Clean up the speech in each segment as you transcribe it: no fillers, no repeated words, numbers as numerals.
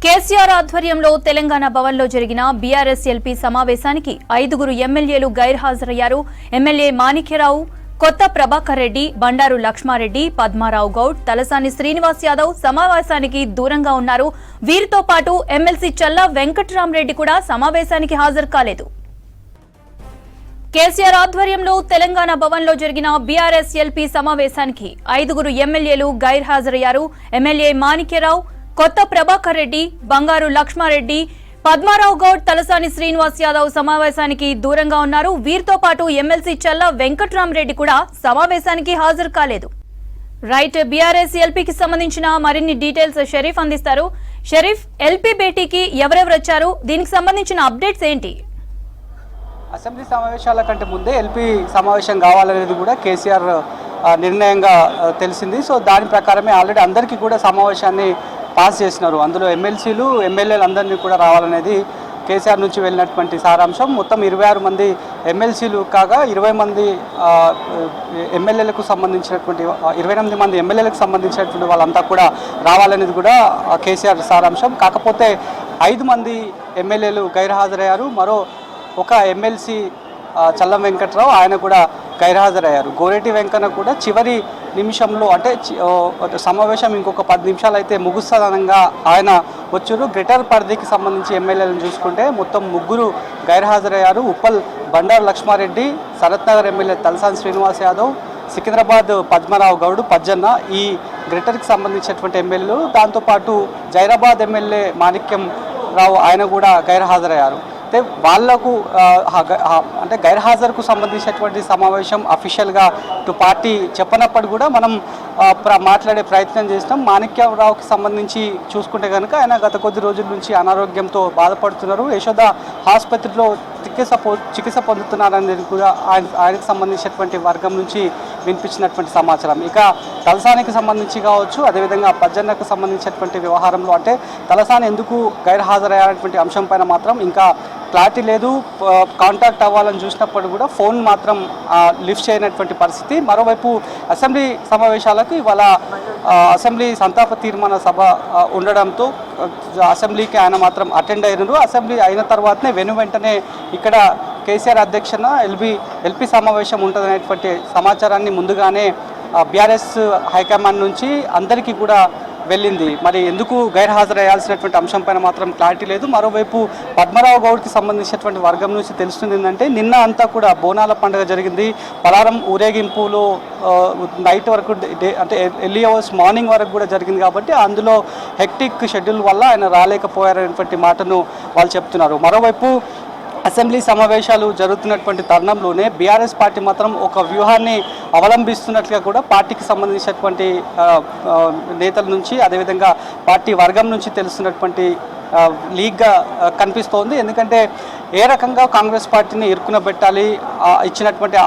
కేసీఆర్ ఆధ్వర్యంలో తెలంగాణ భవన్లో జరిగిన బీఆర్ఎస్ ఎల్పీ సమావేశానికి 5గురు ఎమ్మెల్యేలు గైర్హాజరయ్యారు. ఎమ్మెల్యే మాణిక్యరావు, కొత్త ప్రభాకర్ రెడ్డి, బండారు లక్ష్మారెడ్డి, పద్మారావు గౌడ్, తలసాని శ్రీనివాస్ యాదవ్ సమావేశానికి దూరంగా ఉన్నారు. వీరితో పాటు ఎమ్మెల్సీ చల్లా వెంకట్రామరెడ్డి కూడా సమావేశానికి హాజరు కాలేదు. కేసీఆర్ ఆధ్వర్యంలో తెలంగాణ భవన్లో జరిగిన బీఆర్ఎస్ ఎల్పీ సమావేశానికి 5గురు ఎమ్మెల్యేలు గైర్హాజరయ్యారు. ఎమ్మెల్యే మాణిక్యరావు, కొత్త ప్రభాకర్ రెడ్డి, బంగారు లక్ష్మారెడ్డి, పద్మారావు గౌడ్, తలసాని శ్రీనివాస్ యాదవ్ సమావేశానికి దూరంగా ఉన్నారు. వీరితో పాటు ఎమ్మెల్సీ చల్లా వెంకట్రామరెడ్డి కూడా సమావేశానికి హాజరు కాలేదు. రైట్, బీఆర్ఎస్ ఎల్పీకి సంబంధించిన మరిన్ని డీటెయిల్స్ షరీఫ్ అందిస్తారు. షరీఫ్, ఎల్పీ భేటీకి ఎవరెవరు వచ్చారు? దీనికి సంబంధించిన అప్డేట్స్ ఏంటి? అసెంబ్లీ సమావేశాల కంటే ముందే ఎల్పీ సమావేశం కావాలనేది కూడా కేసీఆర్ నిర్ణయంగా తెలిసింది. సో దాని ప్రకారమే ఆల్రెడీ అందరికీ కూడా సమావేశాన్ని పాస్ చేసినారు. అందులో ఎమ్మెల్సీలు, ఎమ్మెల్యేలు అందరినీ కూడా రావాలనేది కేసీఆర్ నుంచి వెళ్ళినటువంటి సారాంశం. మొత్తం 26 మంది ఎమ్మెల్సీలు కాగా 20 మంది ఎమ్మెల్యేలకు సంబంధించినటువంటి 28 మంది ఎమ్మెల్యేలకు సంబంధించినటువంటి వాళ్ళంతా కూడా రావాలనేది కూడా కేసీఆర్ సారాంశం. కాకపోతే 5 మంది ఎమ్మెల్యేలు గైర్హాజరయ్యారు. మరో ఒక ఎమ్మెల్సీ చల్లం వెంకట్రావు, ఆయన కూడా గైర్హాజరయ్యారు. గోరెటి వెంకన్న కూడా చివరి నిమిషంలో, అంటే సమావేశం ఇంకొక 10 నిమిషాలు అయితే ముగుస్తుందనంగా ఆయన వచ్చారు. గ్రేటర్ పరిధికి సంబంధించి ఎమ్మెల్యేలను చూసుకుంటే మొత్తం 3 గైర్హాజరయ్యారు. ఉప్పల్ బండారు లక్ష్మారెడ్డి, సనత్ నగర్ ఎమ్మెల్యే తలసాని శ్రీనివాస్ యాదవ్, సికింద్రాబాద్ పద్మరావు గౌడ్, పజ్జన్న ఈ గ్రేటర్కి సంబంధించినటువంటి ఎమ్మెల్యేలు. దాంతోపాటు జైరాబాద్ ఎమ్మెల్యే మాణిక్యం రావు, ఆయన కూడా గైర్హాజరయ్యారు. అయితే వాళ్లకు అంటే గైర్హాజరుకు సంబంధించినటువంటి సమావేశం అఫీషియల్గా ఇటు పార్టీ చెప్పనప్పుడు కూడా మనం మాట్లాడే ప్రయత్నం చేస్తాం. మాణిక్యరావుకి సంబంధించి చూసుకుంటే కనుక ఆయన గత కొద్ది రోజుల నుంచి అనారోగ్యంతో బాధపడుతున్నారు. యశోద ఆసుపత్రిలో చికిత్స పొందుతున్నారనేది కూడా ఆయనకు సంబంధించినటువంటి వర్గం నుంచి వినిపించినటువంటి సమాచారం. ఇక తలసానికి సంబంధించి కావచ్చు, అదేవిధంగా పజ్జన్నకు సంబంధించినటువంటి వ్యవహారంలో అంటే తలసాని ఎందుకు గైర్హాజరయ్యారనేటువంటి అంశం పైన మాత్రం ఇంకా క్లారిటీ లేదు. కాంటాక్ట్ అవ్వాలని చూసినప్పుడు కూడా ఫోన్ మాత్రం లిఫ్ట్ చేయనటువంటి పరిస్థితి. మరోవైపు అసెంబ్లీ సమావేశాలకు ఇవాళ అసెంబ్లీ సంతాప తీర్మాన సభ ఉండడంతో అసెంబ్లీకి ఆయన మాత్రం అటెండ్ అయినారు. అసెంబ్లీ అయిన తర్వాతనే వెంటనే ఇక్కడ కేసీఆర్ అధ్యక్షన ఎల్పీ సమావేశం ఉంటుందనేటువంటి సమాచారాన్ని ముందుగానే బీఆర్ఎస్ హైకమాండ్ నుంచి అందరికీ కూడా వెళ్ళింది. మరి ఎందుకు గైర్హాజరయ్యాల్సినటువంటి అంశం పైన మాత్రం క్లారిటీ లేదు. మరోవైపు పద్మరావు గౌడ్కి సంబంధించినటువంటి వర్గం నుంచి తెలుస్తుంది ఏంటంటే నిన్న అంతా కూడా బోనాల పండుగ జరిగింది. పలారం ఊరేగింపులో నైట్ వరకు అంటే ఎర్లీ అవర్స్ మార్నింగ్ వరకు కూడా జరిగింది. కాబట్టి అందులో హెక్టిక్ షెడ్యూల్ వల్ల ఆయన రాలేకపోయారనేటువంటి మాటను వాళ్ళు చెప్తున్నారు. మరోవైపు అసెంబ్లీ సమావేశాలు జరుగుతున్నటువంటి తరుణంలోనే బీఆర్ఎస్ పార్టీ మాత్రం ఒక వ్యూహాన్ని అవలంబిస్తున్నట్లుగా కూడా పార్టీకి సంబంధించినటువంటి నేతల నుంచి, అదేవిధంగా పార్టీ వర్గం నుంచి తెలుస్తున్నటువంటి లీగ్గా కనిపిస్తోంది. ఎందుకంటే ఏ రకంగా కాంగ్రెస్ పార్టీని ఇరుకునబెట్టాలి, ఇచ్చినటువంటి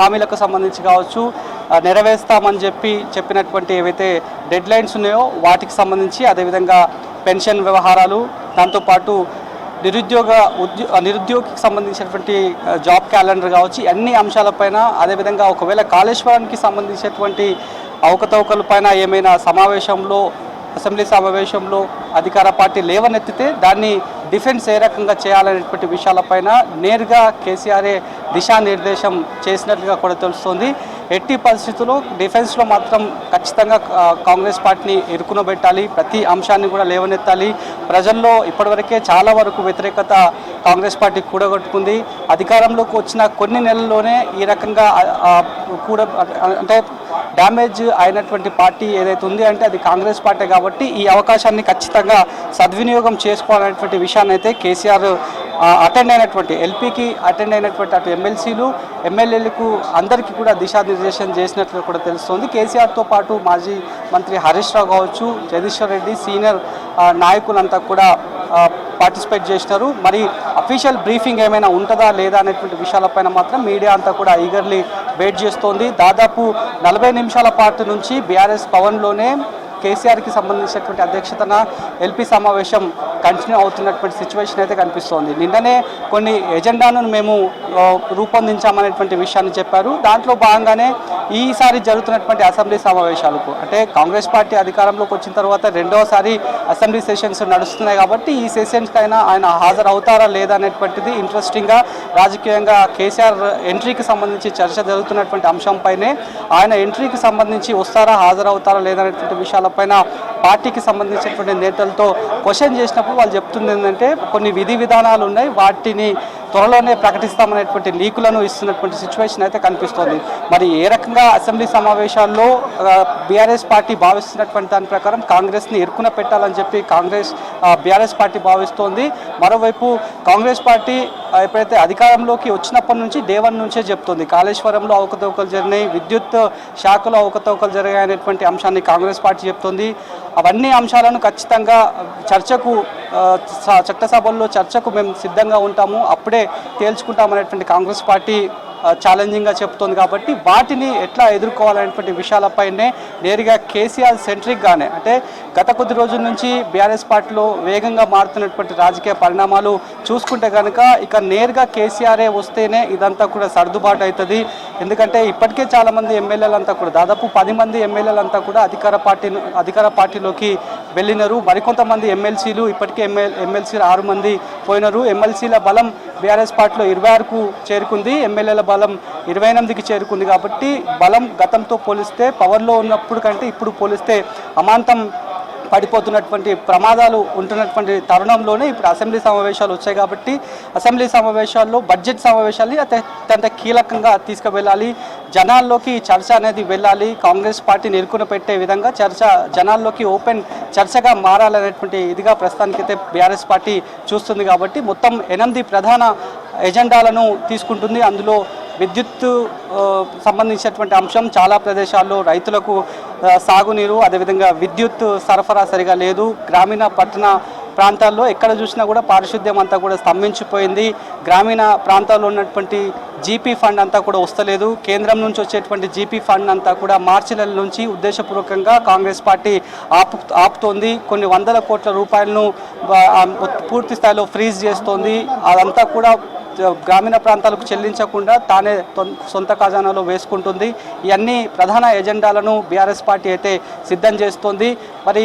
హామీలకు సంబంధించి కావచ్చు, నెరవేర్స్తామని చెప్పినటువంటి ఏవైతే డెడ్ లైన్స్ ఉన్నాయో వాటికి సంబంధించి, అదేవిధంగా పెన్షన్ వ్యవహారాలు, దాంతోపాటు నిరుద్యోగికి సంబంధించినటువంటి జాబ్ క్యాలెండర్ కావచ్చు, అన్ని అంశాలపైన, అదేవిధంగా ఒకవేళ కాళేశ్వరానికి సంబంధించినటువంటి అవకతవకలపైన ఏమైనా అసెంబ్లీ సమావేశంలో అధికార పార్టీ లేవనెత్తితే దాన్ని డిఫెన్స్ ఏ రకంగా చేయాలనేటువంటి విషయాలపైన నేరుగా కేసీఆర్ఏ దిశానిర్దేశం చేసినట్లుగా కూడా తెలుస్తోంది. ఎట్టి పరిస్థితుల్లో డిఫెన్స్లో మాత్రం ఖచ్చితంగా కాంగ్రెస్ పార్టీని ఇరుకునబెట్టాలి, ప్రతి అంశాన్ని కూడా లేవనెత్తాలి. ప్రజల్లో ఇప్పటివరకే చాలా వరకు వ్యతిరేకత కాంగ్రెస్ పార్టీ కూడగట్టుకుంది. అధికారంలోకి వచ్చిన కొన్ని నెలల్లోనే ఈ రకంగా అంటే డ్యామేజ్ అయినటువంటి పార్టీ ఏదైతే ఉంది అంటే అది కాంగ్రెస్ పార్టీ. కాబట్టి ఈ అవకాశాన్ని ఖచ్చితంగా సద్వినియోగం చేసుకోవాలనేటువంటి విషయాన్ని అయితే కేసీఆర్ ఎల్పీకి అటెండ్ అయినటువంటి అటు ఎమ్మెల్సీలు, ఎమ్మెల్యేలకు అందరికీ కూడా దిశానిర్దేశం చేసినట్లు కూడా తెలుస్తోంది. కేసీఆర్తో పాటు మాజీ మంత్రి హరీష్ రావు కావచ్చు, జగదీశ్వర్ రెడ్డి, సీనియర్ నాయకులంతా కూడా పార్టిసిపేట్ చేసినారు. మరి అఫీషియల్ బ్రీఫింగ్ ఏమైనా ఉంటుందా లేదా అనేటువంటి విషయాలపైన మాత్రం మీడియా అంతా కూడా ఈగర్లీ వెయిట్ చేస్తోంది. దాదాపు 40 నిమిషాల పాటు నుంచి బీఆర్ఎస్ భవన్లోనే కేసీఆర్కి సంబంధించినటువంటి అధ్యక్షతన ఎల్పీ సమావేశం కంటిన్యూ అవుతున్నటువంటి సిచ్యువేషన్ అయితే కనిపిస్తోంది. నిన్ననే కొన్ని ఎజెండాను మేము రూపొందించామనేటువంటి విషయాన్ని చెప్పారు. దాంట్లో భాగంగానే ఈసారి జరుగుతున్నటువంటి అసెంబ్లీ సమావేశాలకు, అంటే కాంగ్రెస్ పార్టీ అధికారంలోకి వచ్చిన తర్వాత రెండవసారి అసెంబ్లీ సెషన్స్ నడుస్తున్నాయి కాబట్టి ఈ సెషన్స్కైనా ఆయన హాజరవుతారా లేదా అనేటువంటిది ఇంట్రెస్టింగ్గా రాజకీయంగా కేసీఆర్ ఎంట్రీకి సంబంధించి చర్చ జరుగుతున్నటువంటి అంశంపైనే ఆయన ఎంట్రీకి సంబంధించి వస్తారా హాజరవుతారా లేదనేటువంటి విషయాలపైన పార్టీకి సంబంధించినటువంటి నేతలతో క్వశ్చన్ చేసినప్పుడు వాళ్ళు చెప్తుంది ఏంటంటే కొన్ని విధి విధానాలు ఉన్నాయి, వాటిని త్వరలోనే ప్రకటిస్తామనేటువంటి లీకులను ఇస్తున్నటువంటి సిచ్యువేషన్ అయితే కనిపిస్తోంది. మరి ఏ రకంగా అసెంబ్లీ సమావేశాల్లో బీఆర్ఎస్ పార్టీ భావిస్తున్నటువంటి దాని ప్రకారం కాంగ్రెస్ని ఇరుకున పెట్టాలని చెప్పి బీఆర్ఎస్ పార్టీ భావిస్తోంది. మరోవైపు కాంగ్రెస్ పార్టీ ఎప్పుడైతే అధికారంలోకి వచ్చినప్పటి నుంచి డే 1 నుంచే చెప్తుంది కాళేశ్వరంలో అవకతవకలు జరిగినాయి, విద్యుత్ శాఖలో అవకతవకలు జరిగాయనేటువంటి అంశాన్ని కాంగ్రెస్ పార్టీ చెప్తుంది. అవన్నీ అంశాలను ఖచ్చితంగా చర్చకు చట్టసభల్లో చర్చకు మేము సిద్ధంగా ఉంటాము, అప్పుడే తేల్చుకుంటామనేటువంటి కాంగ్రెస్ పార్టీ ఛాలెంజింగ్గా చెప్తోంది. కాబట్టి వాటిని ఎట్లా ఎదుర్కోవాలనేటువంటి విషయాలపైనే నేరుగా కేసీఆర్ సెంట్రిక్గానే, అంటే గత కొద్ది రోజుల నుంచి బీఆర్ఎస్ పార్టీలో వేగంగా మారుతున్నటువంటి రాజకీయ పరిణామాలు చూసుకుంటే కనుక ఇక నేరుగా కేసీఆరే వస్తేనే ఇదంతా కూడా సర్దుబాటు అవుతుంది. ఎందుకంటే ఇప్పటికే చాలామంది ఎమ్మెల్యేలంతా కూడా దాదాపు 10 మంది ఎమ్మెల్యేలంతా కూడా అధికార పార్టీలోకి వెళ్ళినారు. మరికొంతమంది ఎమ్మెల్సీలు ఇప్పటికే ఎమ్మెల్సీలు 6 మంది పోయినారు. ఎమ్మెల్సీల బలం బీఆర్ఎస్ పార్టీలో 26కు చేరుకుంది, ఎమ్మెల్యేల బలం 28కి చేరుకుంది. కాబట్టి బలం గతంతో పోలిస్తే పవర్లో ఉన్నప్పుడు కంటే ఇప్పుడు పోలిస్తే అమాంతం పడిపోతున్నటువంటి ప్రమాదాలు ఉంటున్నటువంటి తరుణంలోనే ఇప్పుడు అసెంబ్లీ సమావేశాలు వచ్చాయి. కాబట్టి అసెంబ్లీ సమావేశాల్లో బడ్జెట్ సమావేశాన్ని అత్యంత కీలకంగా తీసుకువెళ్ళాలి, జనాల్లోకి చర్చ అనేది వెళ్ళాలి, కాంగ్రెస్ పార్టీని ఇరుకున పెట్టే విధంగా చర్చ జనాల్లోకి ఓపెన్ చర్చగా మారాలనేటువంటి ఇదిగా ప్రస్తుతానికైతే బీఆర్ఎస్ పార్టీ చూస్తుంది. కాబట్టి మొత్తం 8 ప్రధాన ఎజెండాలను తీసుకుంటుంది. అందులో విద్యుత్ సంబంధించినటువంటి అంశం, చాలా ప్రదేశాల్లో రైతులకు సాగునీరు, అదేవిధంగా విద్యుత్ సరఫరా సరిగా లేదు, గ్రామీణ పట్టణ ప్రాంతాల్లో ఎక్కడ చూసినా కూడా పారిశుద్ధ్యం అంతా కూడా స్తంభించిపోయింది, గ్రామీణ ప్రాంతాల్లో ఉన్నటువంటి జీపీ ఫండ్ అంతా కూడా వస్తలేదు, కేంద్రం నుంచి వచ్చేటువంటి జీపీ ఫండ్ అంతా కూడా మార్చి నెల నుంచి ఉద్దేశపూర్వకంగా కాంగ్రెస్ పార్టీ ఆపుతోంది, కొన్ని వందల కోట్ల రూపాయలను పూర్తి స్థాయిలో ఫ్రీజ్ చేస్తోంది. అదంతా కూడా గ్రామీణ ప్రాంతాలకు చెల్లించకుండా తానే సొంత ఖజానాలో వేసుకుంటుంది. ఇవన్నీ ప్రధాన ఎజెండాలను బీఆర్ఎస్ పార్టీ అయితే సిద్ధం చేస్తోంది. మరి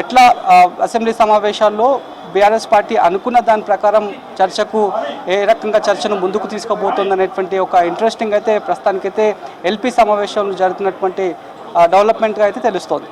ఎట్లా అసెంబ్లీ సమావేశాల్లో బీఆర్ఎస్ పార్టీ అనుకున్న దాని ప్రకారం చర్చకు ఏ రకంగా చర్చను ముందుకు తీసుకుపోతుంది అనేటువంటి ఒక ఇంట్రెస్టింగ్ అయితే ప్రస్తుతానికైతే ఎల్పీ సమావేశంలో జరుగుతున్నటువంటి డెవలప్మెంట్గా అయితే తెలుస్తోంది.